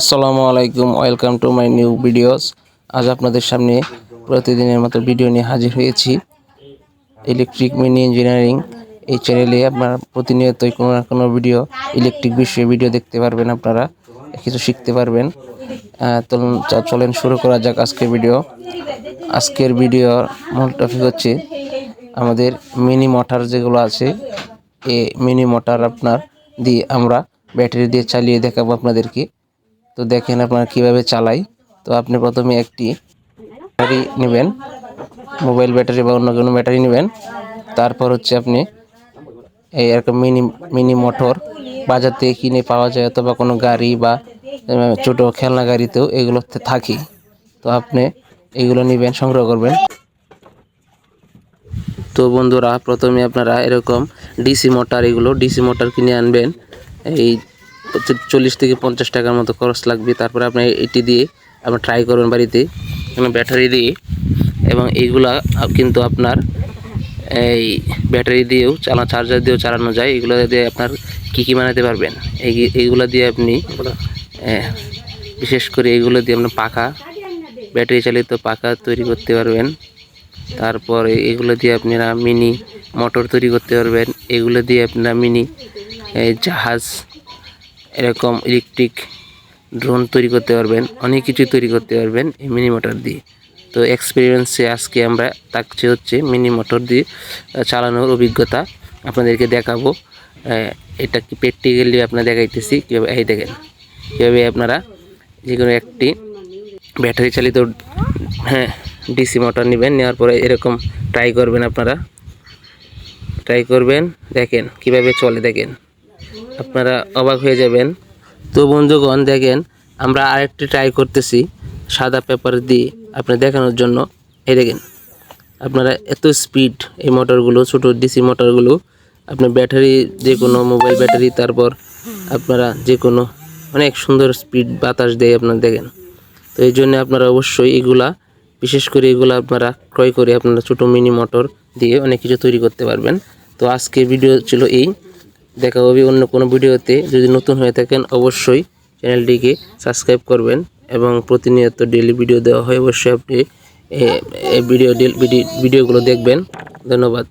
আসসালামু আলাইকুম, welcome to my new videos. আজ আপনাদের সামনে প্রতিদিনের মতো ভিডিও নিয়ে হাজির হয়েছি। ইলেকট্রিক মিনি ইঞ্জিনিয়ারিং এই চ্যানেলে আপনারা প্রতিনিয়তই কোনো না কোনো ভিডিও, ইলেকট্রিক বিষয়ে ভিডিও দেখতে পারবেন, আপনারা কিছু শিখতে পারবেন। চলেন শুরু করা যাক আজকের ভিডিও। আজকের ভিডিওর মূল টপিক হচ্ছে আমাদের মিনি মোটর যেগুলো আছে, এই মিনি মোটর আপনার দিয়ে আমরা ব্যাটারি দিয়ে চালিয়ে দেখাবো আপনাদেরকে। তো দেখেন আপনারা কিভাবে চালাই। তো আপনি প্রথমে একটি ব্যাটারি নেবেন, মোবাইল ব্যাটারি বা অন্য কোনো ব্যাটারি নেবেন। তারপর হচ্ছে আপনি এই এরকম মিনি মোটর বাজার থেকে কিনে পাওয়া যায়, অথবা কোনো গাড়ি বা ছোটো খেলনা গাড়িতেও এগুলো থাকে। তো আপনি এগুলো নেবেন, সংগ্রহ করবেন। তো বন্ধুরা, প্রথমে আপনারা এরকম ডিসি মোটর কিনে আনবেন। এই 40 থেকে 50 টাকার মতো খরচ লাগবে। তারপরে আপনি এটি দিয়ে আপনি ট্রাই করবেন বাড়িতে ব্যাটারি দিয়ে। এবং এইগুলা কিন্তু আপনার এই ব্যাটারি দিয়েও চার্জার দিয়েও চালানো যায়। এগুলো দিয়ে আপনার কী বানাতে পারবেন, এইগুলো দিয়ে আপনি বিশেষ করে এইগুলো দিয়ে আপনি ব্যাটারি চালিত পাখা তৈরি করতে পারবেন। তারপর এগুলো দিয়ে আপনারা মিনি মোটর তৈরি করতে পারবেন। এগুলো দিয়ে আপনারা মিনি জাহাজ, এরকম ইলেকট্রিক ড্রোন তৈরি করতে পারবেন। অনেক কিছু তৈরি করতে পারবেন এই মিনি মোটর দিয়ে। তো এক্সপিরিয়েন্সে আজকে আমরা হচ্ছে মিনি মোটর দিয়ে চালানোর অভিজ্ঞতা আপনাদেরকে দেখাবো। এটা কি প্র্যাকটিক্যালি আপনারা দেখাইতেছি কীভাবে। এই দেখেন কীভাবে আপনারা যে কোনো একটি ব্যাটারি চালিত ডিসি মোটর নেবেন। নেওয়ার পরে এরকম ট্রাই করবেন, আপনারা ট্রাই করবেন, দেখেন কিভাবে চলে, দেখেন আপনারা অবাক হয়ে যাবেন। তো বন্ধুগণ দেখেন, আমরা আরেকটি ট্রাই করতেছি সাদা পেপার দিয়ে আপনার দেখানোর জন্য। এই দেখেন আপনারা এত স্পিড এই মোটরগুলো, ছোটো ডিসি মোটরগুলো আপনার ব্যাটারি, যে কোনো মোবাইল ব্যাটারি, তারপর আপনারা যে কোনো অনেক সুন্দর স্পিড বাতাস দেয় আপনারা দেখেন। তো এই জন্য আপনারা অবশ্যই এগুলা, বিশেষ করে এগুলো আপনারা ক্রয় করে আপনারা ছোটো মিনি মোটর দিয়ে অনেক কিছু তৈরি করতে পারবেন। তো আজকে ভিডিও ছিল এই, দেখা হবে অন্য কোনো ভিডিওতে। যদি নতুন হয়ে থাকেন অবশ্যই চ্যানেলটিকে সাবস্ক্রাইব করবেন, এবং প্রতিনিয়ত ডেইলি ভিডিও দেওয়া হয়, অবশ্যই আপনি ভিডিওগুলো দেখবেন। ধন্যবাদ।